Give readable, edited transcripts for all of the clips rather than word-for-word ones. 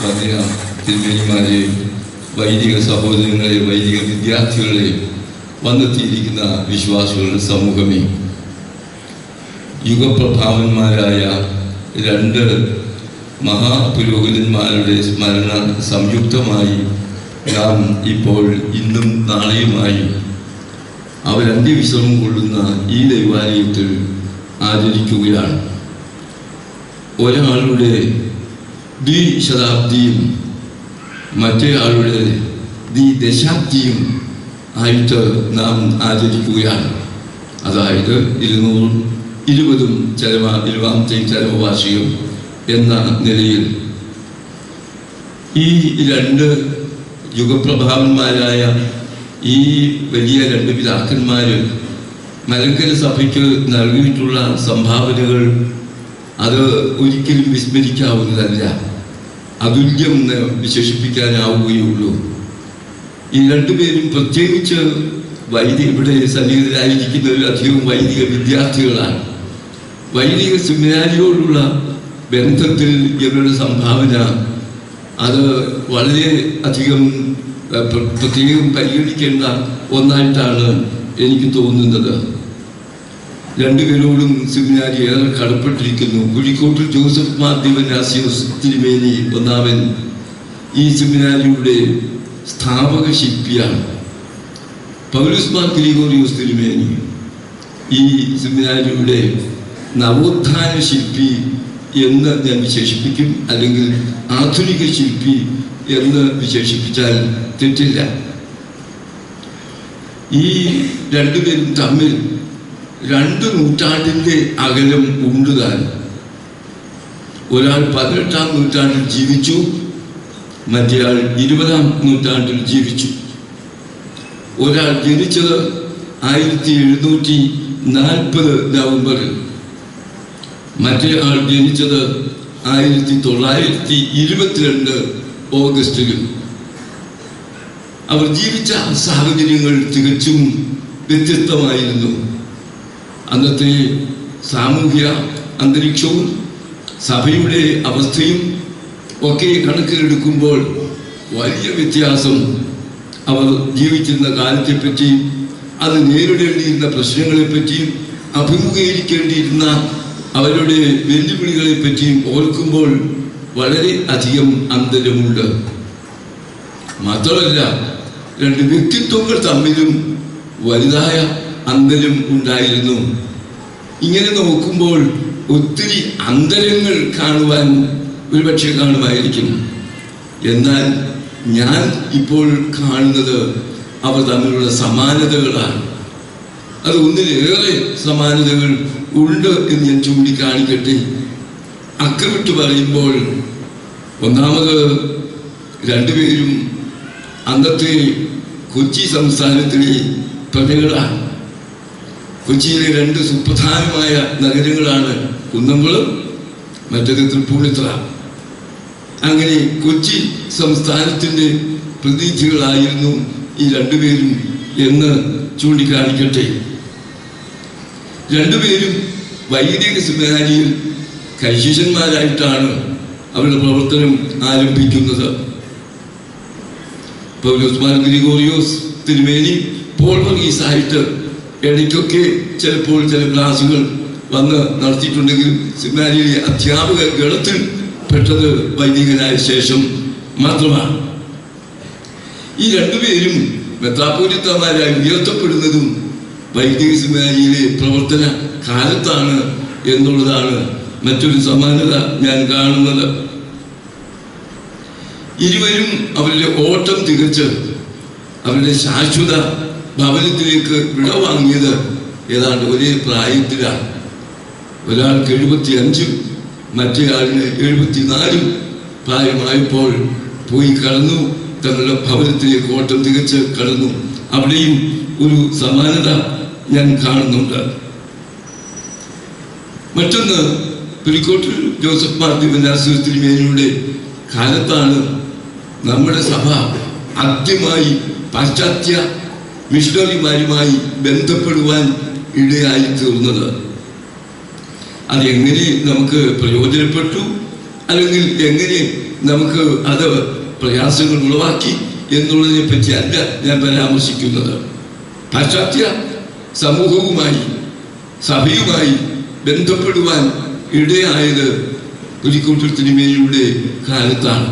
വന്യ തിരുമേനിമാരെ, വൈദിക സഹോദരങ്ങളെ, വൈദിക വിദ്യാർത്ഥികളെ, വന്നെത്തിയിരിക്കുന്ന വിശ്വാസികളുടെ സമൂഹമേ, യുഗപ്രഭാവന്മാരായ രണ്ട് മഹാപുരോഹിതന്മാരുടെ സ്മരണ സംയുക്തമായി നാം ഇപ്പോൾ ഇന്നും നാളെയുമായി അവർ അന്ത്യവിശ്രമം കൊള്ളുന്ന ഈ ദൈവാലയത്തിൽ ആചരിക്കുകയാണ്. ഒരാളുടെ ദ്വിശതാബ്ദിയും മറ്റേ ആളുടെ ദശാബ്ദിയും ആയിട്ട് നാം ആചരിക്കുകയാണ്. അതായത് 220 ചരമവാർഷികം എന്ന നിലയിൽ ഈ രണ്ട് യുഗപ്രഭാവന്മാരായ ഈ വലിയ രണ്ട് പിതാക്കന്മാർ മലങ്കര സഭയ്ക്ക് നൽകിയിട്ടുള്ള സംഭാവനകൾ അത് ഒരിക്കലും വിസ്മരിക്കാവുന്നതല്ല, അതുല്യം എന്ന് വിശേഷിപ്പിക്കാനാവുകയുള്ളൂ. ഈ രണ്ടുപേരും പ്രത്യേകിച്ച് ഇവിടെ സന്നിഹിതരായിരിക്കുന്നവരധികവും വൈദിക വിദ്യാർത്ഥികളാണ്. വൈദിക സെമിനാരിയോടുള്ള ബന്ധത്തിൽ ഇവരുടെ സംഭാവന അത് വളരെ അധികം പ്രത്യേകം പരിഗണിക്കേണ്ട ഒന്നായിട്ടാണ് എനിക്ക് തോന്നുന്നത്. രണ്ടുപേരോടും സെമിനാരി ഏറെ കടപ്പെട്ടിരിക്കുന്നു. കുഴിക്കോട്ടിൽ ജോസഫ് മാർ ദിവനാസിയോസ് തിരുമേനി ഒന്നാമൻ ഈ സെമിനാരിയുടെ സ്ഥാപക ശില്പിയാണ്. പൗലോസ് മാർ ഗ്രിഗോറിയോസ് തിരുമേനി ഈ സെമിനാരിയുടെ നവോത്ഥാന ശില്പി എന്ന് ഞാൻ വിശേഷിപ്പിക്കും, അല്ലെങ്കിൽ ആധുനിക ശില്പി എന്ന് വിശേഷിപ്പിച്ചാൽ തെറ്റില്ല. ഈ രണ്ടുപേരും തമ്മിൽ 2 നൂറ്റാണ്ടിൻ്റെ അകലം ഉണ്ടുതാൻ. ഒരാൾ 18-ാം നൂറ്റാണ്ടിൽ ജീവിച്ചു, മറ്റേയാൾ 20-ാം നൂറ്റാണ്ടിൽ ജീവിച്ചു. ഒരാൾ ജനിച്ചത് 1740 നവംബറിൽ, മറ്റേ ആൾ ജനിച്ചത് 1922 ഓഗസ്റ്റിലും. അവർ ജീവിച്ച സാഹചര്യങ്ങൾ തികച്ചും വ്യത്യസ്തമായിരുന്നു. അന്നത്തെ സാമൂഹ്യ അന്തരീക്ഷവും സഭയുടെ അവസ്ഥയും ഒക്കെ കണക്കിലെടുക്കുമ്പോൾ വലിയ വ്യത്യാസം. അവർ ജീവിച്ചിരുന്ന കാലത്തെപ്പറ്റിയും അത് നേരിടേണ്ടിയിരുന്ന പ്രശ്നങ്ങളെപ്പറ്റിയും അഭിമുഖീകരിക്കേണ്ടിയിരുന്ന അവരുടെ വെല്ലുവിളികളെ പറ്റിയും ഓർക്കുമ്പോൾ വളരെ അധികം അന്തരമുണ്ട്. മാത്രമല്ല, രണ്ട് വ്യക്തിത്വങ്ങൾ തമ്മിലും വലുതായ അന്തരം ഉണ്ടായിരുന്നു. ഇങ്ങനെ നോക്കുമ്പോൾ ഒത്തിരി അന്തരങ്ങൾ കാണുവാൻ ഒരുപക്ഷെ കാണുമായിരിക്കും. എന്നാൽ ഞാൻ ഇപ്പോൾ കാണുന്നത് അവർ തമ്മിലുള്ള സമാനതകളാണ്. അത് ഒന്നിലേറെ സമാനതകൾ ഉണ്ട് എന്ന് ഞാൻ ചൂണ്ടിക്കാണിക്കട്ടെ. അക്കമിട്ട് പറയുമ്പോൾ, ഒന്നാമത് രണ്ടുപേരും അന്നത്തെ കൊച്ചി സംസ്ഥാനത്തിലെ പ്രജകളാണ്. കൊച്ചിയിലെ 2 സുപ്രധാനമായ നഗരങ്ങളാണ് കുന്നംകുളം, മറ്റേത് തൃപ്പൂണിത്തുറ. അങ്ങനെ കൊച്ചി സംസ്ഥാനത്തിൻ്റെ പ്രതിനിധികളായിരുന്നു ഈ രണ്ടുപേരും എന്ന് ചൂണ്ടിക്കാണിക്കട്ടെ. രണ്ടുപേരും വൈദിക സെമിനാരിയിൽ കൈശിഷ്യന്മാരായിട്ടാണ് അവരുടെ പ്രവർത്തനം ആരംഭിക്കുന്നത്. പൗലോസ് മാർ ഗ്രിഗോറിയോസ് തിരുമേനി പോൾ വർഗീസായിട്ട് ഇടയ്ക്കൊക്കെ ചിലപ്പോൾ ചില ക്ലാസുകൾ വന്ന് നടത്തിയിട്ടുണ്ടെങ്കിലും സെമിനാരിയിലെ അധ്യാപക ഗണത്തിൽ പെട്ടത് വൈദികനായ ശേഷം മാത്രമാണ്. ഈ രണ്ടുപേരും മെത്രാപ്പോലീത്തമാരായി ഉയർത്തപ്പെടുന്നതും വൈദിക സെമിനാരിയിലെ പ്രവർത്തന കാലത്താണ് എന്നുള്ളതാണ് മറ്റൊരു സമാനത ഞാൻ കാണുന്നത്. ഇരുവരും അവരുടെ ഓട്ടം തികച്ച് അവരുടെ ശാശ്വത ഭവനത്തിലേക്ക് വിടവാങ്ങിയത് ഏതാണ്ട് ഒരേ പ്രായത്തിലാണ്. ഒരാൾക്ക് 75, മറ്റേ ആളിന് 74 പ്രായമായപ്പോൾ പോയി കടന്നു, തങ്ങളുടെ ഭവനത്തിലേക്ക് ഓട്ടം തികച്ച് കടന്നു. അവിടെയും ഒരു സമാനത ഞാൻ കാണുന്നുണ്ട്. മറ്റൊന്ന്, പുലിക്കോട്ടിൽ ജോസഫ് മാർ ദിവനാസിയോസ് തിരുമേനിയുടെ കാലത്താണ് നമ്മുടെ സഭ ആദ്യമായി പാശ്ചാത്യ മിഷണറിമാരുമായി ബന്ധപ്പെടുവാൻ ഇടയായി തീർന്നത്. അതെങ്ങനെ നമുക്ക് പ്രയോജനപ്പെട്ടു, അല്ലെങ്കിൽ എങ്ങനെ നമുക്ക് അത് പ്രയാസങ്ങൾ ഉളവാക്കി എന്നുള്ളതിനെ പറ്റിയല്ല ഞാൻ പരാമർശിക്കുന്നത്. പാശ്ചാത്യ സമൂഹവുമായി സഭയുമായി ബന്ധപ്പെടുവാൻ ഇടയായത് പുലിക്കോട്ടൂർ തിരുമേനിയുടെ കാലത്താണ്.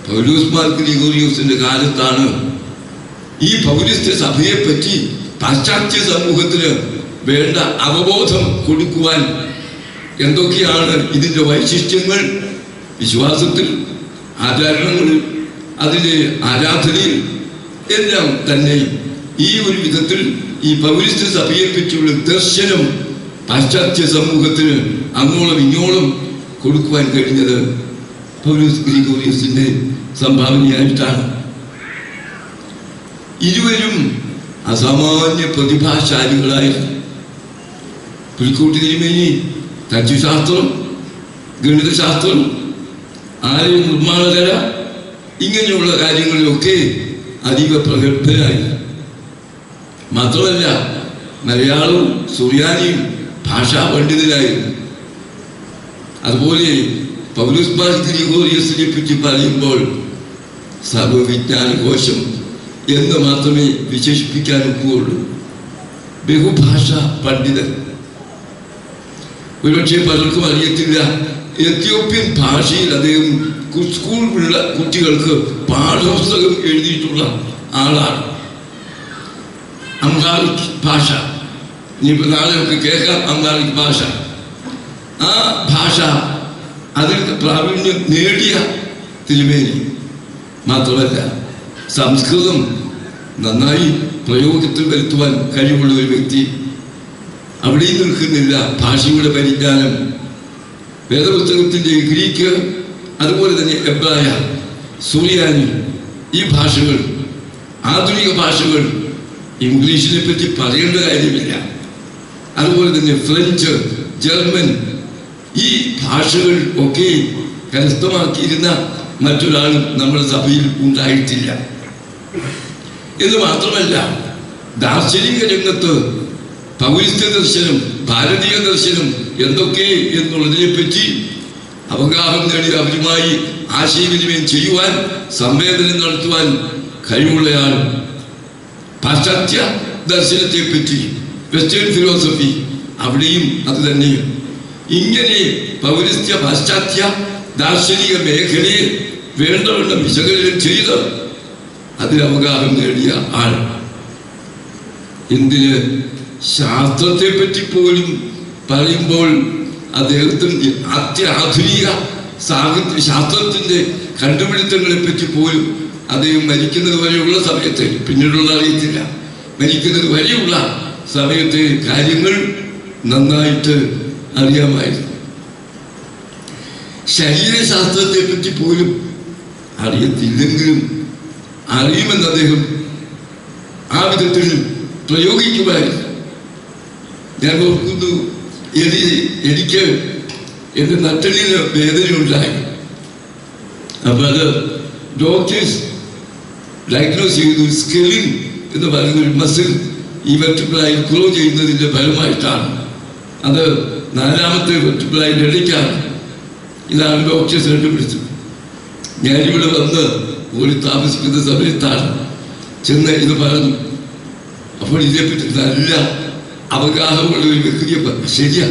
പൗലോസ് മാർ ഗ്രിഗോറിയോസിന്റെ കാലത്താണ് ഈ പൗരസ്ത്യ സഭയെപ്പറ്റി പാശ്ചാത്യ സമൂഹത്തിന് വേണ്ട അവബോധം കൊടുക്കുവാൻ എന്തൊക്കെയാണ് ഇതിൻ്റെ വൈശിഷ്ട്യങ്ങൾ, വിശ്വാസത്തിൽ, ആചരണങ്ങളിൽ, അതിൻ്റെ ആരാധനയിൽ എല്ലാം തന്നെ ഈ ഒരു വിധത്തിൽ ഈ പൗരസ്ത്യ സഭയെ പറ്റിയുള്ള ദർശനം പാശ്ചാത്യ സമൂഹത്തിന് അങ്ങോളം ഇങ്ങോളം കൊടുക്കുവാൻ കഴിഞ്ഞത് പൗലോസ് ഗ്രിഗോറിയോസിന്റെ സംഭാവനയായിട്ടാണ്. ഇരുവരും അസാമാന്യ പ്രതിഭാശാലികളായിരുന്നു. പുലിക്കോട്ട് തിരുമേനി തച്ചുശാസ്ത്രം, ഗണിതശാസ്ത്രം, ആലയ നിർമ്മാണകല ഇങ്ങനെയുള്ള കാര്യങ്ങളിലൊക്കെ അതീവ പ്രഗത്ഭരായി. മാത്രമല്ല മലയാളവും സുറിയാനിയും ഭാഷാ പണ്ഡിതരായിരുന്നു. അതുപോലെ പൗലോസ് മാർ ഗ്രിഗോറിയോസിനെ പറ്റി പറയുമ്പോൾ സർവവിജ്ഞാനകോശം എന്ന് മാത്രമേ വിശേഷിപ്പിക്കാൻ ഒക്കുകയുള്ളൂ. ബഹുഭാഷാ പണ്ഡിതൻ. ഒരുപക്ഷെ പലർക്കും അറിയത്തില്ല, എത്യോപ്യൻ ഭാഷയിൽ അദ്ദേഹം സ്കൂളിലുള്ള കുട്ടികൾക്ക് പാഠപുസ്തകം എഴുതിയിട്ടുള്ള ആളാണ്. അംഹാറിക് ഭാഷ, ഇനിയിപ്പോൾ നാളെയൊക്കെ കേൾക്കാം അംഹാറിക് ഭാഷ. ആ ഭാഷ അതിൽ പ്രാവീണ്യം നേടിയ തിരുമേനി. മാത്രമല്ല സംസ്കൃതം നന്നായി പ്രയോഗത്തിൽ വരുത്തുവാൻ കഴിവുള്ള ഒരു വ്യക്തി. അവിടെയും നിൽക്കുന്നില്ല ഭാഷയുടെ പരിജ്ഞാനം. വേദപുസ്തകത്തിൻ്റെ ഗ്രീക്ക്, അതുപോലെ തന്നെ എബ്രായ, സുറിയാനി, ഈ ഭാഷകൾ, ആധുനിക ഭാഷകൾ, ഇംഗ്ലീഷിനെ പറ്റി പറയേണ്ട കാര്യമില്ല. അതുപോലെ തന്നെ ഫ്രഞ്ച്, ജർമ്മൻ, ഈ ഭാഷകൾ ഒക്കെ കരസ്ഥമാക്കിയിരുന്ന മറ്റൊരാളും നമ്മുടെ സഭയിൽ ഉണ്ടായിട്ടില്ല. എന്ന് മാത്രമല്ല ദാർശനിക രംഗത്ത് പൗരസ്ത്യ ദർശനം, ഭാരതീയ ദർശനം എന്തൊക്കെ എന്നുള്ളതിനെ പറ്റി അവഗാഹം നേടി അവരുമായി ആശയവിനിമയം ചെയ്യുവാൻ, സംവേദനം നടത്തുവാൻ കഴിവുള്ളയാൾ. പാശ്ചാത്യ ദർശനത്തെ പറ്റി, വെസ്റ്റേൺ ഫിലോസഫി, അവിടെയും അത് തന്നെയാണ്. ഇങ്ങനെ പൗരസ്ത്യ പാശ്ചാത്യ ദാർശനിക മേഖലയെ വേണ്ടവണ്ണം വിശകലനം ചെയ്ത് അതിനവഗാഹം നേടിയ ആൾ. എന്തിന് ശാസ്ത്രത്തെ പറ്റി പോലും പറയുമ്പോൾ അദ്ദേഹത്തിന് അത്യാധുനിക സാഹിത്യ ശാസ്ത്രത്തിൻ്റെ കണ്ടുപിടുത്തങ്ങളെ പറ്റി പോലും അദ്ദേഹം മരിക്കുന്നത് വരെയുള്ള സമയത്ത്, പിന്നീടുള്ള അറിയത്തില്ല, മരിക്കുന്നത് വരെയുള്ള സമയത്തെ കാര്യങ്ങൾ നന്നായിട്ട് അറിയാമായിരുന്നു. ശരീരശാസ്ത്രത്തെ പറ്റി പോലും അറിയത്തില്ലെങ്കിലും അറിയുമെന്ന് അദ്ദേഹം ആ വിധത്തിൽ പ്രയോഗിക്കുമായിരുന്നു. ഞാൻ ഓർക്കുന്നു, എനിക്ക് എൻ്റെ നട്ടലിന് വേദനയുണ്ടായി. അപ്പോൾ അത് ഡോക്ടേഴ്സ് ഡയഗ്നോസ് ചെയ്തു. സ്കെലിൻ എന്ന് പറയുന്ന ഒരു മസിൽ ഈ വെർട്ടിബ്രയിൽ ഗ്രോ ചെയ്യുന്നതിൻ്റെ ഫലമായിട്ടാണ്. അത് 4ാമത്തെ വെർട്ടിബ്രയിൻ്റെ ഇടയ്ക്കാണ്. ഇതാണ് ഡോക്ടേഴ്സ് കണ്ടുപിടിച്ചത്. ഞാനിവിടെ വന്ന് ഒരു താമസിക്കുന്ന സമയത്താണ് ചെന്ന് ഇത് പറഞ്ഞു. അപ്പോൾ ഇതിനെപ്പറ്റി നല്ല അവഗാഹമുള്ള ഒരു വ്യക്തിയെ ശരിയാ,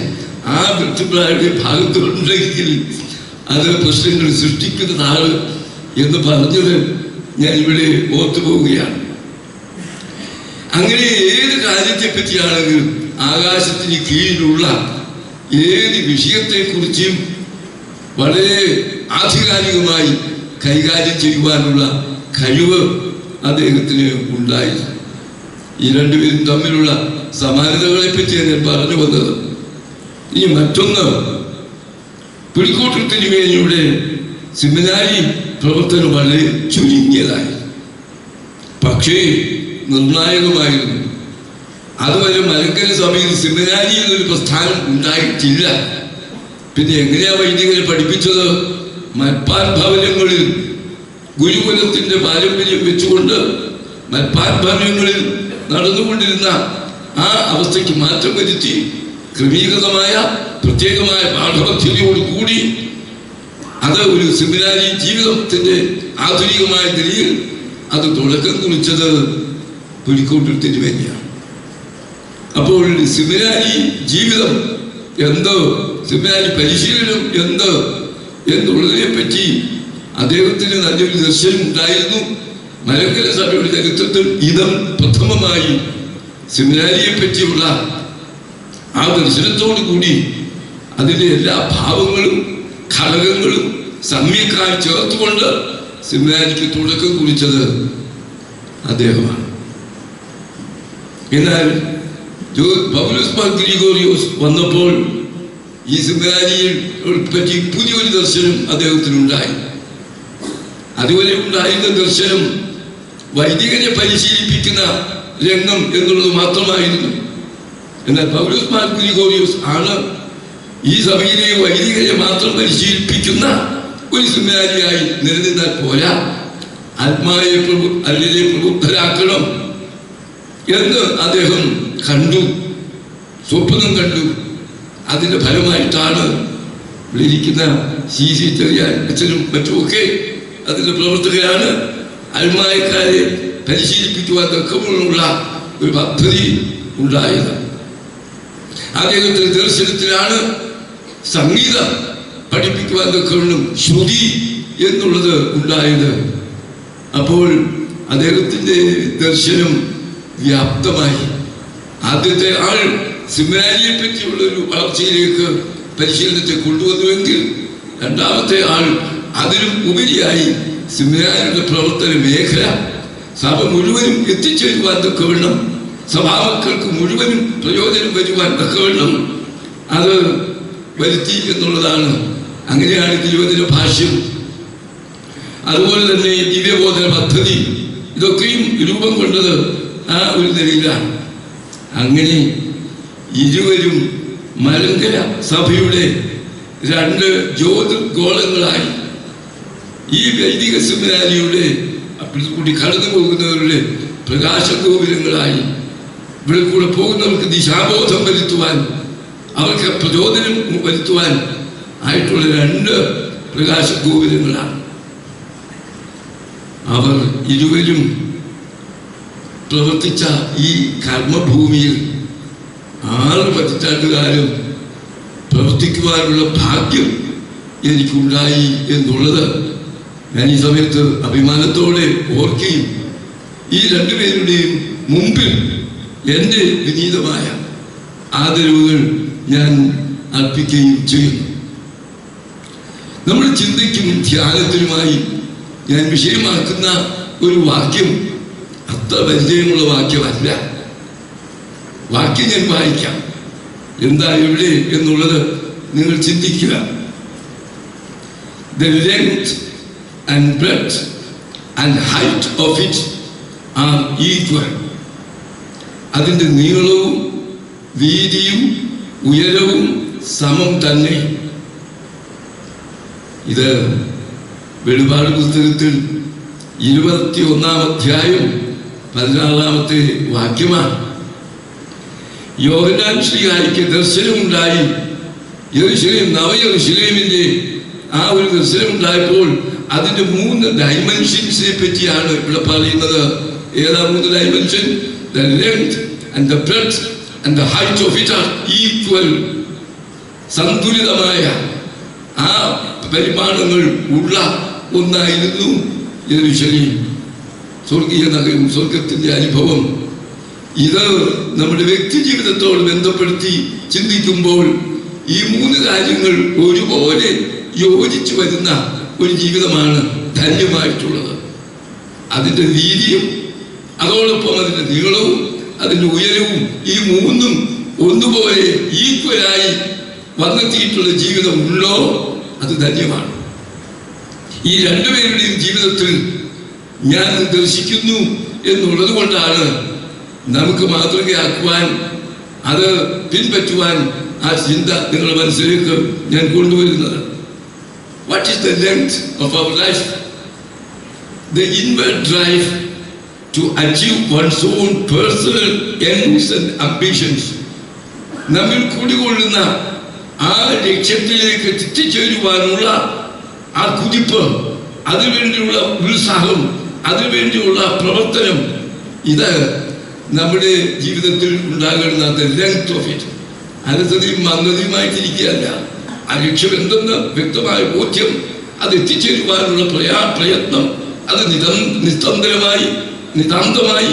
ആ വെർട്ടിബ്രയുടെ ഭാഗത്തുണ്ടെങ്കിൽ അത് പ്രശ്നങ്ങൾ സൃഷ്ടിക്കുന്നതാണ് എന്ന് പറഞ്ഞത് ഞാൻ ഇവിടെ ഓർത്തുപോവുകയാണ്. അങ്ങനെ ഏത് കാര്യത്തെ പറ്റിയാണെങ്കിലും ആകാശത്തിന് കീഴിലുള്ള ഏത് വിഷയത്തെക്കുറിച്ചും വളരെ ആധികാരികമായി കൈകാര്യം ചെയ്യുവാനുള്ള കഴിവ് അദ്ദേഹത്തിന് ഉണ്ടായി. ഈ രണ്ടുപേരും തമ്മിലുള്ള സമാനതകളെ പറ്റിയാണ് ഞാൻ പറഞ്ഞു വന്നത്. ഇനി മറ്റൊന്ന്, പുലിക്കോട്ടൂർ തിരുമേനിയുടെ സെമിനാരി പ്രവർത്തനം വളരെ ചുരുങ്ങിയതായി, പക്ഷേ നിർണായകമായിരുന്നു. അതുവരെ മലങ്കര സഭയിൽ സെമിനാരിയിൽ ഒരു പ്രസ്ഥാനം ഉണ്ടായിട്ടില്ല. പിന്നെ എങ്ങനെയാ വൈദികരെ പഠിപ്പിച്ചത്? മൽപ്പാൻ ഭവനങ്ങളിൽ ഗുരുകുലത്തിന്റെ പാരമ്പര്യം വെച്ചുകൊണ്ട് മൽപ്പാൻ ഭവനങ്ങളിൽ നടന്നുകൊണ്ടിരുന്ന ആ അവസ്ഥയ്ക്ക് മാറ്റം വരുത്തി ക്രമീകൃതമായ പ്രത്യേകമായ പാഠപദ്ധതിയോട് കൂടി അത് ഒരു സെമിനാരി ജീവിതത്തിന്റെ ആധുനികമായ നിലയിൽ അത് തുടക്കം കുറിച്ചത് പുലിക്കോട്ടിൽ തിരുമേനിയാണ്. അപ്പോൾ സെമിനാരി ജീവിതം എന്ത്, സെമിനാരി പരിശീലനം എന്ത് എന്നുള്ളതിനെ പറ്റി അദ്ദേഹത്തിന് നല്ലൊരു ദർശനം ഉണ്ടായിരുന്നു. മലങ്കര സഭയുടെ ചരിത്രത്തിൽ ഇതം പ്രഥമമായി സെമിനാരിയെ പറ്റിയുള്ള ആ ദർശനത്തോടു കൂടി അതിൻ്റെ എല്ലാ ഭാവങ്ങളും ഘടകങ്ങളും സമ്യക്കായി ചേർത്തുകൊണ്ട് സെമിനാരിക്ക് തുടക്കം കുറിച്ചത് അദ്ദേഹമാണ്. എന്നാൽ പൗലോസ് മാർ ഗ്രിഗോറിയോസ് വന്നപ്പോൾ ഈ സെമിനാരിയെ പറ്റി പുതിയൊരു ദർശനം അദ്ദേഹത്തിനുണ്ടായി. അതുവരെ ഉണ്ടായിരുന്ന ദർശനം വൈദികനെ പരിശീലിപ്പിക്കുന്ന രംഗം എന്നുള്ളത് മാത്രമായിരുന്നു. എന്നാൽ പൗലോസ് മാർ ഗ്രിഗോറിയോസ് ആണ് ഈ സഭയിലെ വൈദികരെ മാത്രം പരിശീലിപ്പിക്കുന്ന ഒരു സെമിനാരിയായി നിലനിന്നാൽ പോരാ, ആത്മാവിനെ പ്രബുദ്ധരാക്കണം എന്ന് അദ്ദേഹം കണ്ടു, സ്വപ്നം കണ്ടു. അതിൻ്റെ ഫലമായിട്ടാണ് ഇവിടെ ഇരിക്കുന്ന CC ചെറിയാൻ അച്ഛനും മറ്റുമൊക്കെ അതിൻ്റെ പ്രവർത്തകരാണ്. അൽമായക്കാരെ പരിശീലിപ്പിക്കുവാൻ തക്കമുള്ള ഒരു പദ്ധതി ഉണ്ടായത്. അദ്ദേഹത്തിന്റെ ദർശനത്തിലാണ് സംഗീതം പഠിപ്പിക്കുവാൻ തക്കവണ്ണം ശ്രുതി എന്നുള്ളത് ഉണ്ടായത്. അപ്പോൾ അദ്ദേഹത്തിൻ്റെ ദർശനം വ്യാപ്തമായി. ആദ്യത്തെ ആൾ സെമിനാരിയെ പറ്റിയുള്ള ഒരു വളർച്ചയിലേക്ക് പരിശീലനത്തെ കൊണ്ടുവന്നുവെങ്കിൽ രണ്ടാമത്തെ ആൾ അതിലും ഉപരിയായി സെമിനാരിയുടെ പ്രവർത്തന മേഖല സഭ മുഴുവനും എത്തിച്ചേരുവാൻ തക്കവണ്ണം, സഭാമക്കൾക്ക് മുഴുവനും പ്രയോജനം വരുവാൻ തക്കവണ്ണം അത് വരുത്തി എന്നുള്ളതാണ്. അങ്ങനെയാണ് തിരുവചന ഭാഷ്യം, അതുപോലെ തന്നെ ദിവ്യബോധന പദ്ധതി, ഇതൊക്കെയും രൂപം കൊണ്ടത് ആ ഒരു നിലയിലാണ്. അങ്ങനെ ഇരുവരും മലങ്കര സഭയുടെ രണ്ട് ജ്യോതിർഗോളങ്ങളായി, ഈ വൈദിക സെമിനാരിയുടെ കൂടി കടന്നു പോകുന്നവരുടെ പ്രകാശഗോപുരങ്ങളായി, ഇവിടെ കൂടെ പോകുന്നവർക്ക് ദിശാബോധം വരുത്തുവാൻ, അവർക്ക് പ്രചോദനം വരുത്തുവാൻ ആയിട്ടുള്ള രണ്ട് പ്രകാശഗോപുരങ്ങളാണ്. അവർ ഇരുവരും പ്രവർത്തിച്ച ഈ കർമ്മഭൂമിയിൽ 6 പതിറ്റാണ്ടുകാലം പ്രവർത്തിക്കുവാനുള്ള ഭാഗ്യം എനിക്കുണ്ടായി എന്നുള്ളത് ഞാൻ ഈ സമയത്ത് അഭിമാനത്തോടെ ഓർക്കുകയും ഈ രണ്ടുപേരുടെയും മുമ്പിൽ എൻ്റെ വിനീതമായ ആദരവുകൾ ഞാൻ അർപ്പിക്കുകയും ചെയ്യുന്നു. നമ്മുടെ ചിന്തയ്ക്കും ധ്യാനത്തിനുമായി ഞാൻ വിഷയമാക്കുന്ന ഒരു വാക്യം അത്ര പരിചയമുള്ള വാക്യമല്ല. വാക്യം ഞാൻ വായിക്കാം, എന്താ ഇവിടെ എന്നുള്ളത് നിങ്ങൾ ചിന്തിക്കുക. The length and breadth and height of it are equal. അതിൻ്റെ നീളവും വീതിയും ഉയരവും സമം തന്നെ. ഇത് വെളിപാട് പുസ്തകത്തിൽ 21-ാം അധ്യായം 16-ാമത്തെ വാക്യമാണ്. യോഹന്നാൻ ശ്ലീഹായ്ക്ക് ദർശനമുണ്ടായി. യെരൂശലേം, നവയെരൂശലേമിന്റെ ആ ഒരു ദർശനമുണ്ടായപ്പോൾ അതിന്റെ 3 ഡൈമെൻഷൻസിനെ പറ്റിയാണ് ഇവിടെ പറയുന്നത്. ഏതാ 3 dimension? The length and the breadth and the height of it are equal. സന്തുലിതമായ ആ പരിമാണങ്ങൾ ഉള്ള ഒന്നായിരുന്നു യെരൂശലേം, സ്വർഗീയ നഗരം, സ്വർഗത്തിന്റെ അനുഭവം. ഇത് നമ്മുടെ വ്യക്തി ജീവിതത്തോട് ബന്ധപ്പെടുത്തി ചിന്തിക്കുമ്പോൾ ഈ 3 കാര്യങ്ങൾ ഒരുപോലെ യോജിച്ചു വരുന്ന ഒരു ജീവിതമാണ് ധന്യമായിട്ടുള്ളത്. അതിൻ്റെ വീതിയും അതോടൊപ്പം അതിൻ്റെ നീളവും അതിൻ്റെ ഉയരവും ഈ 3ഉം ഒന്നുപോലെ ഈക്വലായി വന്നെത്തിയിട്ടുള്ള ജീവിതം ഉള്ളോ അത് ധന്യമാണ്. ഈ രണ്ടുപേരുടെയും ജീവിതത്തിൽ ഞാൻ ദർശിക്കുന്നു എന്നുള്ളത് കൊണ്ടാണ് നമുക്ക് മാതൃകയാക്കുവാൻ, അത് പിൻപറ്റുവാൻ ആ ചിന്ത നിങ്ങളുടെ മനസ്സിലേക്ക് ഞാൻ കൊണ്ടുവരുന്നത്. What is the length of our life? The inward drive to achieve one's own personal ends and ambitions. നമ്മിൽ കുടികൊള്ളുന്ന ആ ലക്ഷ്യത്തിലേക്ക് എത്തിച്ചേരുവാനുള്ള ആ കുതിപ്പ്, അതിനുവേണ്ടിയുള്ള ഉത്സാഹം, അതിനുവേണ്ടിയുള്ള പ്രവർത്തനം, ഇത് നമ്മുടെ ജീവിതത്തിൽ ഉണ്ടാകുന്ന ലെങ്ത് ഓഫ് ഇറ്റ്. അനന്തതയും മന്ദതയുമായിട്ടിരിക്കുകയല്ല. ആ ലക്ഷ്യം എന്തെന്ന് വ്യക്തമായ ബോധ്യം, അത് എത്തിച്ചേരുവാനുള്ള പ്രയത്നം, അത് നിതാന്തമായി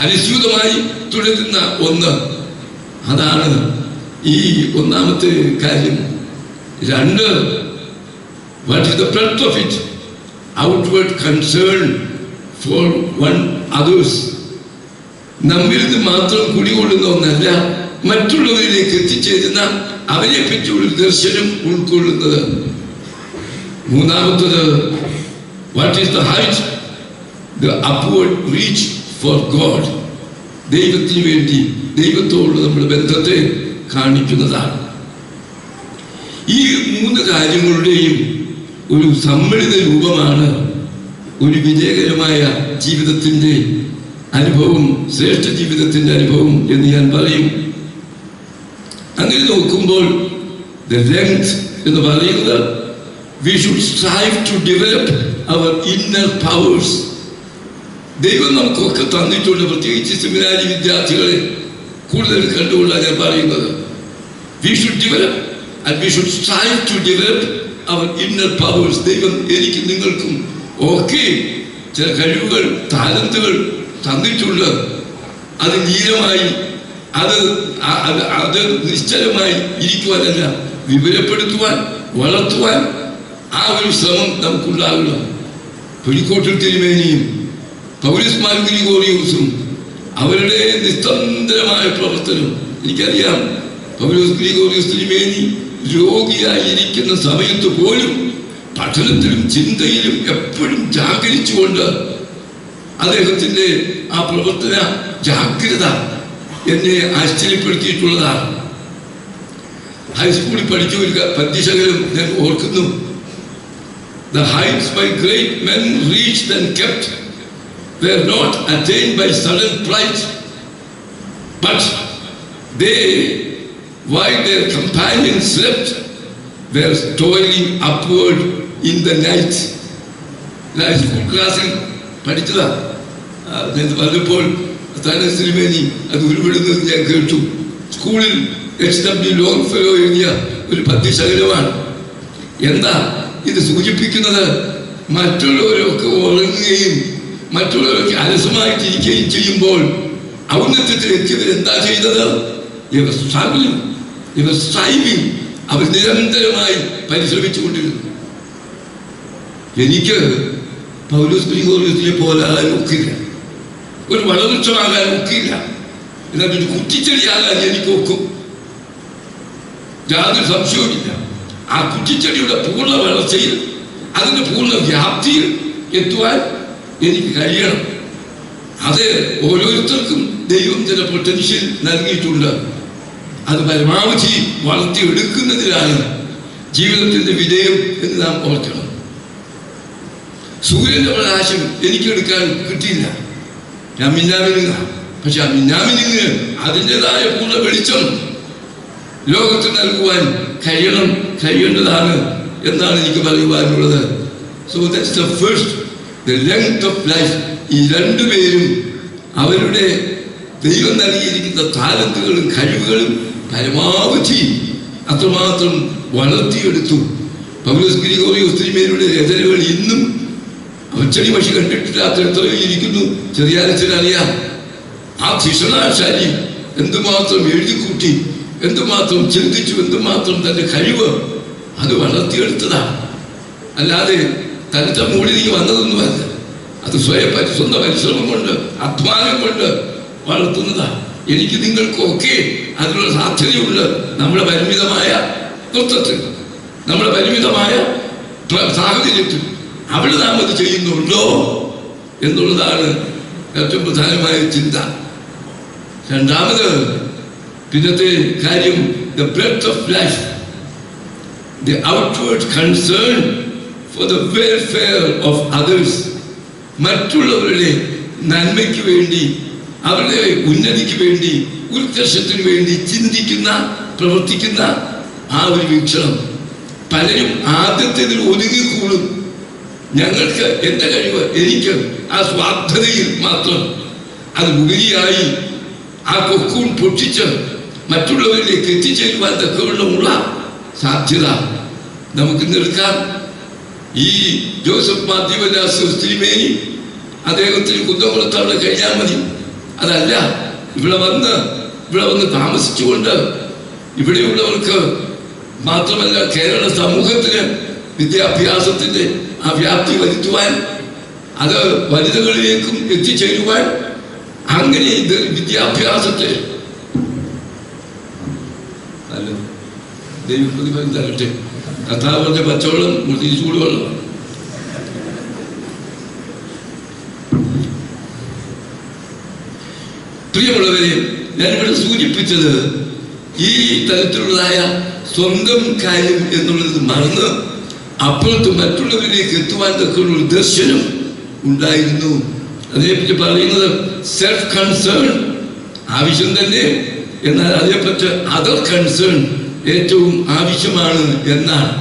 അനുസ്യൂതമായി തുടരുന്ന ഒന്ന്. അതാണ് ഈ ഒന്നാമത്തെ കാര്യം. രണ്ട്, what is the breadth of it? Outward concern for one others. നമ്മിൽ നിന്ന് മാത്രം കുടികൊള്ളുന്ന ഒന്നല്ല, മറ്റുള്ളവരിലേക്ക് എത്തിച്ചേരുന്ന അവരെ പറ്റിയുള്ള ദർശനം ഉൾക്കൊള്ളുന്നത്. മൂന്നാമത്തത്, what is the height? The upward reach for God. ദൈവത്തിന് വേണ്ടി, ദൈവത്തോടുള്ള നമ്മുടെ ബന്ധത്തെ കാണിക്കുന്നതാണ്. ഈ മൂന്ന് കാര്യങ്ങളുടെയും ഒരു സമ്മിളിത രൂപമാണ് ഒരു വിജയകരമായ ജീവിതത്തിൻ്റെ അനുഭവം, ശ്രേഷ്ഠ ജീവിതത്തിൻ്റെ അനുഭവം എന്ന് ഞാൻ പറയും. അങ്ങനെ നോക്കുമ്പോൾ the length എന്ന് പറയുന്നത്, we should strive to develop our inner powers. ദൈവം നമുക്കൊക്കെ തന്നിട്ടുണ്ട്, പ്രത്യേകിച്ച് സെമിനാരി വിദ്യാർത്ഥികളെ കൂടുതൽ കണ്ടുകൊള്ളാൻ ഞാൻ പറയുന്നത്. We should develop and we should strive to develop our inner powers. ദൈവം എനിക്കും നിങ്ങൾക്കും ഒക്കെ ചില കഴിവുകൾ, താലന്തുകൾ തന്നിട്ടുണ്ട്. അത് നീലമായി, അത് നിശ്ചലമായി ഇരിക്കുവാനല്ല, വിപുലപ്പെടുത്തുവാൻ, വളർത്തുവാൻ ആ ഒരു ശ്രമം നമുക്കുണ്ടാകണം. പുലിക്കോട്ടിൽ തിരുമേനിയും പൗലോസ് മാർ ഗ്രിഗോറിയോസും അവരുടെ നിസ്തന്ത്രമായ പ്രവർത്തനം എനിക്കറിയാം. പൗലോസ് ഗ്രിഗോറിയോസ് തിരുമേനി രോഗിയായിരിക്കുന്ന സമയത്ത് പോലും പഠനത്തിലും ചിന്തയിലും എപ്പോഴും ജാഗരിച്ചുകൊണ്ട് അദ്ദേഹത്തിൻ്റെ ആ പ്രവർത്തന ജാഗ്രത എന്നെ ആശ്ചര്യപ്പെടുത്തിയിട്ടുള്ളതാണ്. ഹൈസ്കൂളിൽ പഠിച്ച ഒരു പദ്യശകലം ഞാൻ ഓർക്കുന്നു. The heights by great men reached and kept were not attained by sudden flight, but they, while their companions slept, were toiling upward in the night. High school ക്ലാസ്സിൽ പഠിച്ചതാ. വന്നപ്പോൾ തിരുമേനി അത് ഉരുവിടുന്നത് ഞാൻ കേട്ടു. സ്കൂളിൽ HW ലോങ്ഫെല്ലോ എഴുതിയ ഒരു പദ്യശകലമാണ്. എന്താ ഇത് സൂചിപ്പിക്കുന്നത്? മറ്റുള്ളവരൊക്കെ ഉറങ്ങുകയും മറ്റുള്ളവരൊക്കെ അലസമായിട്ടിരിക്കുകയും ചെയ്യുമ്പോൾ ഔന്നത്യത്തിൽ എത്തിയവർ എന്താ ചെയ്തത്? അവർ നിരന്തരമായി പരിശ്രമിച്ചുകൊണ്ടിരുന്നു. എനിക്ക് പൗലോസ് ഗ്രിഗോറിയോസിനെ പോലാകാൻ ഒക്കില്ല, ഒരു വളവൃക്ഷമാകാൻ ഒക്കില്ല, എന്നാൽ ഒരു കുറ്റിച്ചെടിയാകാൻ എനിക്ക് ഒക്കും. യാതൊരു സംശയവുമില്ല. ആ കുറ്റിച്ചെടിയുടെ പൂർണ്ണ വളർച്ചയിൽ, അതിൻ്റെ പൂർണ്ണ വ്യാപ്തിയിൽ എത്തുവാൻ എനിക്ക് കഴിയണം. അത് ഓരോരുത്തർക്കും ദൈവം ചില പൊട്ടൻഷ്യൽ നൽകിയിട്ടുണ്ട്. അത് പരമാവധി വളർത്തിയെടുക്കുന്നതിലാണ് ജീവിതത്തിൻ്റെ വിജയം എന്ന് നാം ഓർക്കണം. സൂര്യൻ്റെ പ്രകാശം എനിക്കെടുക്കാൻ കിട്ടിയില്ല, ഞാൻ മിന്നാമിനുങ്ങ. പക്ഷെ ആ മിന്നാമിനുങ്ങിന് അതിൻ്റെതായ പൂർണ്ണ വെളിച്ചം ലോകത്ത് നൽകുവാൻ കഴിയേണ്ടതാണ് എന്നാണ് എനിക്ക് പറയുവാനുള്ളത്. So that's the first, the length of life. ഈ രണ്ടുപേരും അവരുടെ ദൈവം നൽകിയിരിക്കുന്ന താലന്തുകളും കഴിവുകളും പരമാവധി അത്രമാത്രം വളർത്തിയെടുത്തു. പൗലോസ് ഗ്രിഗോറിയോസ് തിരുമേനിയുടെ രചനകൾ ഇന്നും അച്ചടി മഷി കണ്ടിട്ടില്ലാത്ത എത്രയോ ഇരിക്കുന്നു. ചെറിയാനറിയാം ആ ശിക്ഷണാശാലി എന്തുമാത്രം എഴുതിക്കൂട്ടി, എന്തുമാത്രം ചിന്തിച്ചു, എന്തുമാത്രം തൻ്റെ കഴിവ് അത് വളർത്തിയെടുത്തതാണ്. അല്ലാതെ തനിച്ച മൂടിലേക്ക് വന്നതൊന്നുമല്ല. അത് സ്വന്തം പരിശ്രമം കൊണ്ട്, അധ്വാനം കൊണ്ട് വളർത്തുന്നതാണ്. എനിക്ക് നിങ്ങൾക്കൊക്കെ അതിനുള്ള സാധ്യതയുണ്ട്. നമ്മുടെ പരിമിതമായ തത്വത്തിൽ, നമ്മുടെ പരിമിതമായ സാഹചര്യത്തിൽ അവിടെ നാം അത് ചെയ്യുന്നുണ്ടോ എന്നുള്ളതാണ് ഏറ്റവും പ്രധാനമായ ചിന്ത. രണ്ടാമത്, പിന്നത്തെ കാര്യം, the breadth of life, the outward concern for the welfare of others. മറ്റുള്ളവരുടെ നന്മയ്ക്ക് വേണ്ടി, അവരുടെ ഉന്നതിക്ക് വേണ്ടി, ഉത്കർഷത്തിന് വേണ്ടി ചിന്തിക്കുന്ന, പ്രവർത്തിക്കുന്ന ആ ഒരു വീക്ഷണം. പലരും ആദ്യത്തേതിൽ ഒതുങ്ങിക്കൂടും. ഞങ്ങൾക്ക് എന്റെ കഴിവ്, എനിക്ക് ആ സ്വാർത്ഥതയിൽ മാത്രം അത് ഉപരിയായി ആ കൊക്കൂൺ പൊട്ടിച്ച് മറ്റുള്ളവരിലേക്ക് എത്തിച്ചേരുവാൻ തക്കവണ്ണമുള്ള സാധ്യത നമുക്ക് നിൽക്കാം. ഈ ജോസഫ് മാത്യുവല്ലാസ് തിരുമേനി അദ്ദേഹത്തിന് കുന്നംകുളത്ത് അവിടെ കഴിഞ്ഞാൽ മതി. അതല്ല, ഇവിടെ വന്ന് താമസിച്ചുകൊണ്ട് ഇവിടെയുള്ളവർക്ക് മാത്രമല്ല കേരള സമൂഹത്തിന് വിദ്യാഭ്യാസത്തിന്റെ ആ വ്യാപ്തി വരുത്തുവാൻ, അത് വനിതകളിലേക്കും എത്തിച്ചേരുവാൻ, അങ്ങനെ ഇത് വിദ്യാഭ്യാസത്തെ ദൈവപ്രതിഫലം തരട്ടെ. കഥാവിന്റെ പച്ചവെള്ളം ചൂടുവെള്ളം. പ്രിയമുള്ളവരെ, ഞാനിവിടെ സൂചിപ്പിച്ചത് ഈ തരത്തിലുള്ളതായ സ്വന്തം കാര്യം എന്നുള്ളത് മറന്ന് അപ്പുറത്ത് മറ്റുള്ളവരിലേക്ക് എത്തുവാൻ തക്കുള്ള ദർശനം ഉണ്ടായിരുന്നു. അതിനെപ്പറ്റി പറയുന്നത് സെൽഫ് കൺസേൺ ആവശ്യം തന്നെ, എന്നാൽ അതേപ്പറ്റി അതർ കൺസേൺ ഏറ്റവും ആവശ്യമാണ് എന്നാണ്.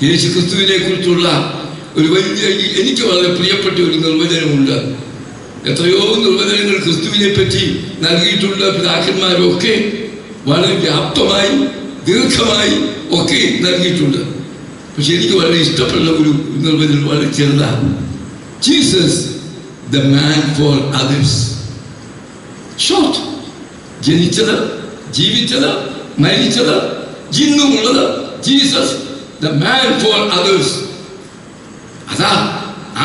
യേശുക്രിസ്തുവിനെ കുറിച്ചുള്ള ഒരു വലിയ, എനിക്ക് വളരെ പ്രിയപ്പെട്ട ഒരു നിർവചനമുണ്ട്. എത്രയോ നിർവചനങ്ങൾ ക്രിസ്തുവിനെ പറ്റി നൽകിയിട്ടുള്ള പിതാക്കന്മാരൊക്കെ വളരെ വ്യാപ്തമായി ദീർഘമായി ഒക്കെ നൽകിയിട്ടുണ്ട്. പക്ഷെ എനിക്ക് വളരെ ഇഷ്ടപ്പെട്ട ഒരു നിർവചനം വളരെ ചെറുതാണ്. Jesus the man for others. Short. ജനിച്ചത്, ജീവിച്ചത്, മരിച്ചത്, ഇന്നുമുള്ളത് Jesus the man for others. അതാ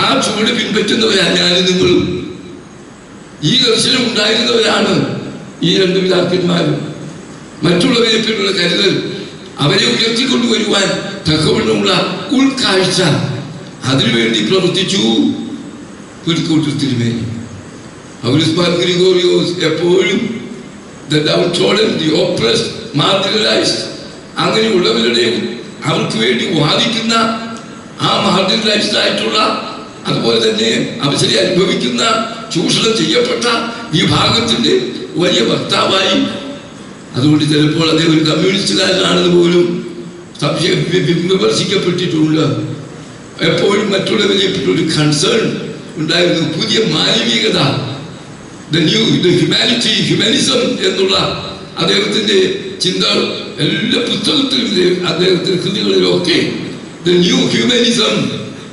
ആ ചുവട് പിൻപറ്റുന്നവരാണ് ഞാനും നിങ്ങളും. ഈ ദർശനം ഉണ്ടായിരുന്നവരാണ് ഈ രണ്ട് പിതാക്കന്മാരും. മറ്റുള്ളവരെ പറ്റിയുള്ള കരുതൽ, അവരെ ഉയർത്തിക്കൊണ്ടുവരുവാൻ തക്കവണ്ണമുള്ള ഉൾക്കാഴ്ച, അതിനുവേണ്ടി പ്രവർത്തിച്ചു പുലിക്കോട്ടൂർ തിരുമേനി. പൗലോസ് മാർ ഗ്രിഗോറിയോസ് എപ്പോഴും the downtrodden, the oppressed, marginalized, അങ്ങനെയുള്ളവരുടെ അവർക്ക് വേണ്ടി വാദിക്കുന്ന, ആ മാർജിനലൈസ്ഡ് ആയിട്ടുള്ള, അതുപോലെ തന്നെ അവസരം അനുഭവിക്കുന്ന, ചൂഷണം ചെയ്യപ്പെട്ട വിഭാഗത്തിന്റെ വലിയ വക്താവായി. അതുകൊണ്ട് ചിലപ്പോൾ അദ്ദേഹം ഒരു കമ്മ്യൂണിസ്റ്റുകാരനാണെന്ന് പോലും വിമർശിക്കപ്പെട്ടിട്ടുണ്ട്. എപ്പോഴും മറ്റുള്ളവരെ പറ്റി ഒരു കൺസേൺ ഉണ്ടായിരുന്നു. പുതിയ മാനവികത, ഹ്യൂമാനിസം എന്നുള്ള അദ്ദേഹത്തിന്റെ ചിന്ത എല്ലാ പുസ്തകത്തിലും അദ്ദേഹത്തിന്റെ കൃതികളിലൊക്കെ ദ ന്യൂ ഹ്യൂമാനിസം,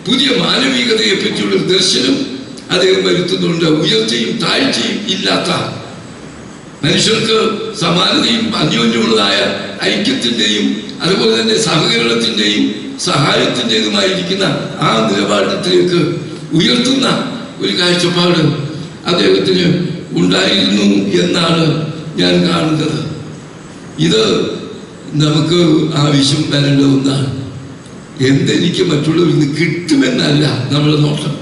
പുതിയ മാനവികതയെ പറ്റിയുള്ള ദർശനം അദ്ദേഹം വരുത്തുന്നുണ്ട്. ഉയർച്ചയും താഴ്ചയും ഇല്ലാത്ത മനുഷ്യർക്ക് സമാനതയും അന്യോന്യമുള്ളതായ ഐക്യത്തിന്റെയും അതുപോലെ തന്നെ സഹകരണത്തിന്റെയും സഹായത്തിൻ്റെതുമായിരിക്കുന്ന ആ നിലപാടത്തിലേക്ക് ഉയർത്തുന്ന ഒരു കാഴ്ചപ്പാട് അദ്ദേഹത്തിന് ഉണ്ടായിരുന്നു എന്നാണ് ഞാൻ കാണുന്നത്. ഇത് നമുക്ക് ആവശ്യം വരേണ്ട ഒന്നാണ്. എന്തെനിക്ക് മറ്റുള്ളവരിൽ നിന്ന് കിട്ടുമെന്നല്ല നമ്മുടെ നോട്ടം.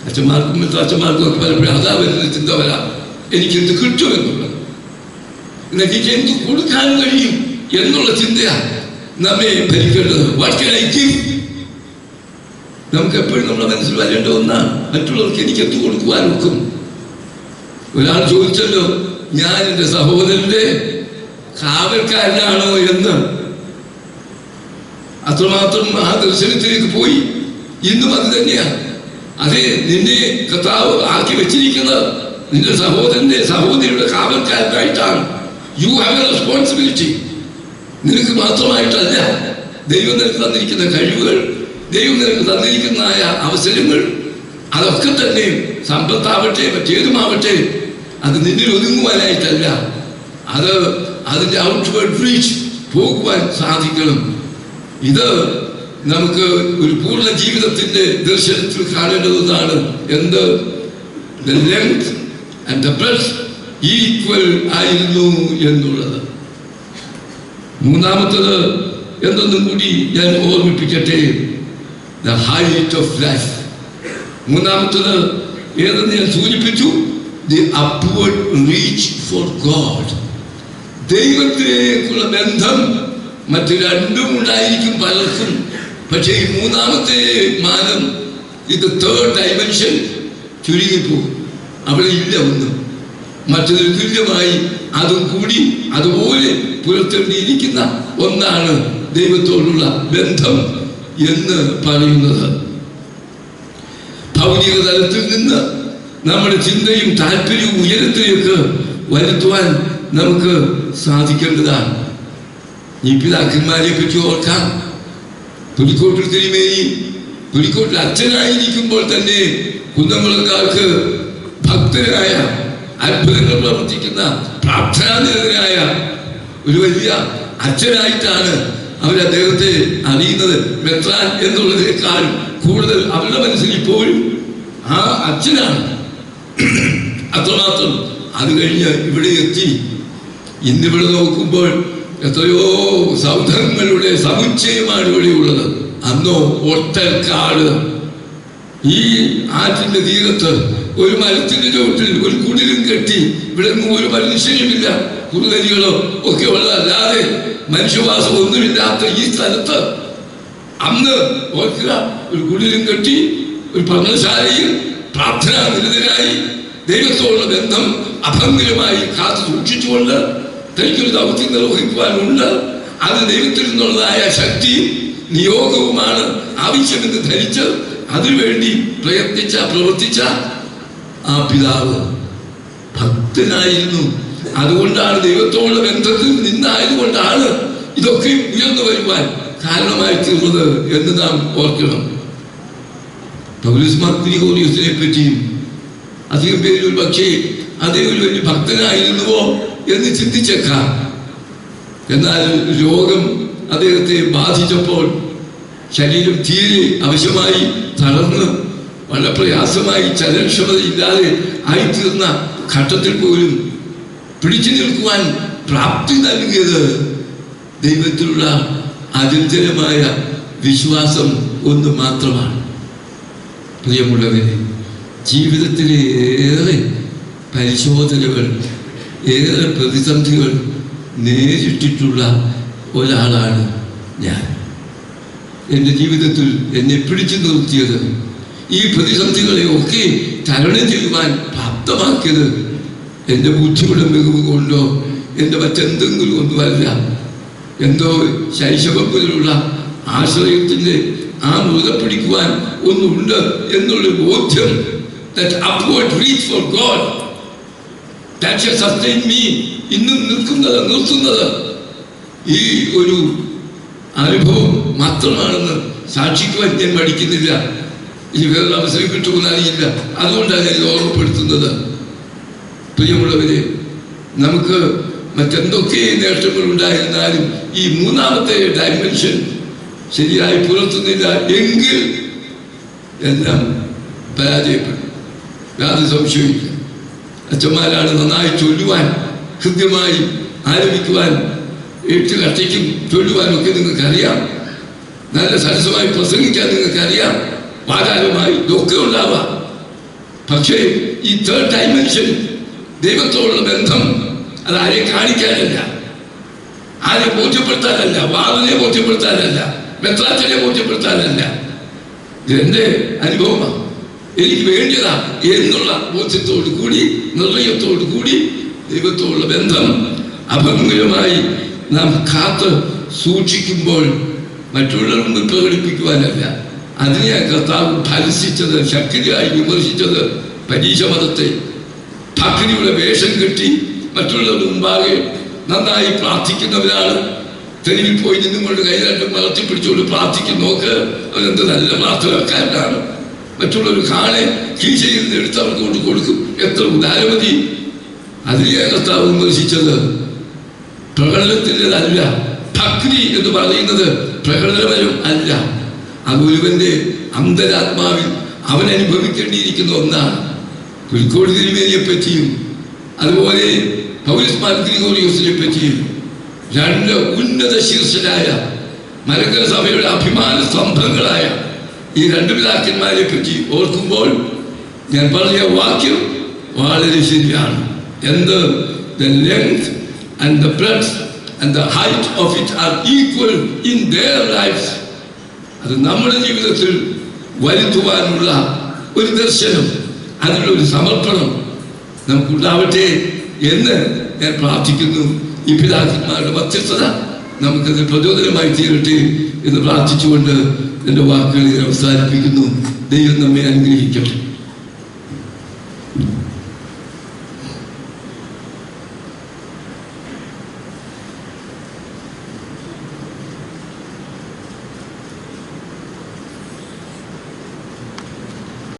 അച്ഛന്മാർക്കും അച്ഛന്മാർക്കും ഒക്കെ പലപ്പോഴും അതാ വരുന്ന ചിന്ത വരാം, എനിക്കെന്ത് കിട്ടുമെന്നുള്ളത്, എനിക്ക് എന്ത് കൊടുക്കാൻ കഴിയും എന്നുള്ള ചിന്തയാണ് നമ്മെ ഭരിക്കേണ്ടത്. What can I give? നമുക്ക് എപ്പോഴും നമ്മുടെ മനസ്സിൽ വരേണ്ട ഒന്നാണ്, മറ്റുള്ളവർക്ക് എനിക്ക് എന്ത് കൊടുക്കുവാൻ ഒക്കും. ഒരാൾ ചോദിച്ചല്ലോ, ഞാൻ എൻ്റെ സഹോദരന്റെ കാവൽക്കാരനാണോ എന്ന്. അത്രമാത്രം ആ ദർശനത്തിലേക്ക് പോയി. ഇന്നും അത് തന്നെയാണ്. അതെ, നിന്നെ കർത്താവ് ആക്കി വെച്ചിരിക്കുന്നത് നിന്റെ സഹോദരന്റെ സഹോദരിയുടെ കാവൽക്കാരനായിട്ടാണ്. You have a responsibility. നിനക്ക് മാത്രമായിട്ടല്ല, ദൈവം നിനക്ക് തന്നിരിക്കുന്ന കഴിവുകൾ, ദൈവം നിനക്ക് തന്നിരിക്കുന്നതായ അവസരങ്ങൾ, അതൊക്കെ തന്നെ സമ്പത്താവട്ടെ മറ്റേതുമാവട്ടെ, അത് നിന്നിൽ ഒതുങ്ങുവാനായിട്ടല്ല, അത് അതിൻ്റെ ഔട്ട്വേർഡ് റീച്ച് പോകുവാൻ സാധിക്കണം. ഇത് നമുക്ക് ഒരു പൂർണ്ണ ജീവിതത്തിന്റെ ദർശനത്തിൽ കാണേണ്ടതാണ്. എന്ത്? the length and the breadth equal ആയിരുന്നു എന്നുള്ളത്. മൂന്നാമത്തത് എന്തൊന്നും കൂടി ഞാൻ ഓർമ്മിപ്പിക്കട്ടെ, the height of life. മൂന്നാമത്തത് ഏതെന്ന് ഞാൻ സൂചിപ്പിച്ചു, the upward reach for God. ദൈവത്തിലേക്കുള്ള ബന്ധം മറ്റ് രണ്ടും ഉണ്ടായിരിക്കും പലർക്കും. പക്ഷേ ഈ മൂന്നാമത്തെ മാനം, ഇത് തേർഡ് ഡൈമെൻഷൻ ചുരുങ്ങിപ്പോകും. അവിടെ ഇല്ല ഒന്നും. മറ്റൊരു തുല്യമായി അതും കൂടി അതുപോലെ പുലർത്തേണ്ടിയിരിക്കുന്ന ഒന്നാണ് ദൈവത്തോടുള്ള ബന്ധം എന്ന് പറയുന്നത്. ഭൗതിക തലത്തിൽ നിന്ന് നമ്മുടെ ചിന്തയും താല്പര്യവും ഉയരത്തിലേക്ക് വരുത്തുവാൻ നമുക്ക് സാധിക്കേണ്ടതാണ്. ഈ പിതാക്കന്മാരെ പറ്റി ഓർക്കാം. പുലിക്കോട്ടിൽ തിരുമേനി പുലിക്കോട്ടിൽ അച്ഛനായിരിക്കുമ്പോൾ തന്നെ കുന്നംകുളക്കാർക്ക് ഭക്തനായ, അത്ഭുതങ്ങൾ പ്രവർത്തിക്കുന്ന, പ്രാർത്ഥനാനിരതനായ ഒരു വലിയ അച്ഛനായിട്ടാണ് അവർ അദ്ദേഹത്തെ അറിയുന്നത്. മെത്രാൻ എന്നുള്ളതിനേക്കാൾ കൂടുതൽ അവരുടെ മനസ്സിൽ ഇപ്പോഴും ആ അച്ഛനാണ്. അത്രമാത്രം. അത് കഴിഞ്ഞ് ഇവിടെ എത്തി. ഇന്നിവിടെ നോക്കുമ്പോൾ എത്രയോ സൗധങ്ങളുടെ സമുച്ചയമാണ് ഇവിടെ ഉള്ളത്. അന്നോ ഒട്ടൽക്കാട്. ഈ ആറ്റിന്റെ തീരത്ത് ഒരു മരത്തിന്റെ ചുവട്ടിൽ ഒരു കുടിലും കെട്ടി ഇവിടെ ഒരു മനുഷ്യനുമില്ല, കുറുകരികളോ ഒക്കെ ഉള്ളതല്ലാതെ മനുഷ്യവാസം ഒന്നുമില്ലാത്ത ഈ സ്ഥലത്ത് അന്ന് ഓർക്കുക, ഒരു കുടിലും കെട്ടി ഒരു പർണശാലയിൽ പ്രാർത്ഥനാ നിരതനായി ദൈവത്തോടുള്ള ബന്ധം അഭംഗരമായി കാത്തു സൂക്ഷിച്ചുകൊണ്ട് തനിക്കൊരു ദൗത്യം നിർവഹിക്കുവാനുണ്ട്. അത് ദൈവത്തിൽ നിന്നുള്ളതായ ശക്തിയും നിയോഗവുമാണ് ആവശ്യമെന്ന് ധരിച്ച് അതിനുവേണ്ടി പ്രവർത്തിച്ച ആ പിതാവ് ഭക്തനായിരുന്നു. അതുകൊണ്ടാണ് ദൈവത്തോടുള്ള ബന്ധത്തിൽ നിന്നായതുകൊണ്ടാണ് ഇതൊക്കെ ഉയർന്നു വരുവാൻ കാരണമായി തീർന്നത് എന്ന് നാം ഓർക്കണം. പൗലോസ് മാർ ഗ്രിഗോറിയോസിനെ പറ്റിയും അധികം പേര് ഒരു പക്ഷേ അതേ ഒരു വലിയ ഭക്തനായിരുന്നുവോ എന്ന് ചിന്തിച്ചേക്കാം. എന്നാൽ രോഗം അദ്ദേഹത്തെ ബാധിച്ചപ്പോൾ ശരീരം തീരെ അവശമായി തളർന്ന് വളരെ പ്രയാസമായി ചലനക്ഷമതയില്ലാതെ ആയിത്തീർന്ന ഘട്ടത്തിൽ പോലും പിടിച്ചു നിൽക്കുവാൻ പ്രാപ്തി നൽകിയത് ദൈവത്തിലുള്ള അചഞ്ചലമായ വിശ്വാസം ഒന്ന് മാത്രമാണ്. പ്രിയമുള്ളവരെ, ജീവിതത്തിലെ ഏറെ പരിശോധനകൾ, ഏറെ പ്രതിസന്ധികൾ നേരിട്ടിട്ടുള്ള ഒരാളാണ് ഞാൻ. എൻ്റെ ജീവിതത്തിൽ എന്നെ പിടിച്ചു നിർത്തിയത്, ഈ പ്രതിസന്ധികളെ ഒക്കെ തരണം ചെയ്യുവാൻ പ്രാപ്തമാക്കിയത് എൻ്റെ ബുദ്ധിയുടെ മികവ് കൊണ്ടോ എൻ്റെ മറ്റെന്തെങ്കിലും ഒന്നുമല്ല. എന്തോ ശൈശവത്തിലുള്ള ആശ്രയത്തിൻ്റെ ആ മുറുകെ പിടിക്കുവാൻ ഒന്നുണ്ട് എന്നുള്ള ബോധ്യം, that upward reach for God, that shall sustain me. ഇന്നും നിർത്തുന്നത് ഈ ഒരു അനുഭവം മാത്രമാണെന്ന് സാക്ഷിക്കുവാൻ ഞാൻ മടിക്കുന്നില്ല. ഇനി വേറെ അവസരം കിട്ടുമെന്ന് അറിയില്ല. അതുകൊണ്ടാണ് ഞാൻ ഓർമ്മപ്പെടുത്തുന്നത്. പ്രിയമുള്ളവരെ, നമുക്ക് മറ്റെന്തൊക്കെ നേട്ടങ്ങൾ ഉണ്ടായിരുന്നാലും ഈ മൂന്നാമത്തെ ഡയമെൻഷൻ ശരിയായി പുലർത്തുന്നില്ല എങ്കിൽ എല്ലാം പരാജയപ്പെടും. യാതൊരു സംശയമില്ല. അച്ഛന്മാരാണ് നന്നായി ചൊല്ലുവാൻ, ഹൃദ്യമായി ആരംഭിക്കുവാൻ, എട്ട് കട്ടയ്ക്കും ചൊല്ലുവാനൊക്കെ നിങ്ങൾക്കറിയാം. നല്ല സരസമായി പ്രസംഗിക്കാൻ നിങ്ങൾക്കറിയാം. വാചാലമായി ഇതൊക്കെ ഉണ്ടാവാം. പക്ഷേ ഈ തേർഡ് ഡയമെൻഷൻ, ദൈവത്തോടുള്ള ബന്ധം, അത് ആരെ കാണിക്കാനല്ല, ആരെ ബോധ്യപ്പെടുത്താനല്ല, വാതിനെ ബോധ്യപ്പെടുത്താനല്ല, മെത്രാച്ചനെ ബോധ്യപ്പെടുത്താനല്ല. ഇതെന്റെ അനുഭവമാണ്, എനിക്ക് വേണ്ടിയതാ എന്നുള്ള ബോധ്യത്തോടു കൂടി, നിർണയത്തോടു കൂടി ദൈവത്തോടുള്ള ബന്ധം അഭംഗരമായി നാം കാത്ത് സൂക്ഷിക്കുമ്പോൾ മറ്റുള്ളവർ മുമ്പിൽ പ്രകടിപ്പിക്കുവാനല്ല. അതിനെ കർത്താവ് ഫലസിച്ചത്, ശക്തിയായി വിമർശിച്ചത് പരീക്ഷ മതത്തെ. ഭക്തിയുടെ വേഷം കെട്ടി മറ്റുള്ളവരുടെ മുമ്പാകെ നന്നായി പ്രാർത്ഥിക്കുന്നവരാണ്. തെരുവിൽ പോയി നിന്നുകൊണ്ട് കൈ രണ്ടും വളർത്തിപ്പിടിച്ചുകൊണ്ട് പ്രാർത്ഥിക്കും. നോക്ക്, അവരെന്ത് നല്ല പ്രാർത്ഥനക്കാരനാണ്. മറ്റുള്ളവർ കാണെ കീശയിൽ നിന്ന് എടുത്ത് അവർക്ക് കൊണ്ട് കൊടുക്കും. എത്ര ഉദാരമതി. അതിലെ കർത്താവ് വിമർശിച്ചത് പ്രകടനത്തിൻ്റെതല്ല. ഭക്തി എന്ന് പറയുന്നത് പ്രകടനപരം അല്ല. അതൊരുവന്റെ അന്തരാത്മാവിൽ അവൻ അനുഭവിക്കേണ്ടിയിരിക്കുന്ന ഒന്നാണ്. പുലിക്കോട് തിരുമേനിയെ പറ്റിയും അതുപോലെ പൗലോസ് മാർ ഗ്രിഗോറിയോസിനെ പറ്റിയും രണ്ട് ഉന്നത ശീർഷരായ മലങ്കര സഭയുടെ അഭിമാന സ്തംഭങ്ങളായ ഈ രണ്ട് പിതാക്കന്മാരെ പറ്റി ഓർക്കുമ്പോൾ ഞാൻ പറഞ്ഞ വാക്യം വളരെ ശരിയാണ്. എന്ത്? The length and the breadth and the height of it are equal in their lives. അത് നമ്മുടെ ജീവിതത്തിൽ വരുത്തുവാനുള്ള ഒരു ദർശനം, അതിനൊരു സമർപ്പണം നമുക്കുണ്ടാവട്ടെ എന്ന് ഞാൻ പ്രാർത്ഥിക്കുന്നു. ഈ പിതാക്കന്മാരുടെ മധ്യസ്ഥത നമുക്കത് പ്രചോദനമായി തീരട്ടെ എന്ന് പ്രാർത്ഥിച്ചുകൊണ്ട് എൻ്റെ വാക്കുകൾ അവസാനിപ്പിക്കുന്നു. ദൈവം നമ്മെ അനുഗ്രഹിക്കട്ടെ.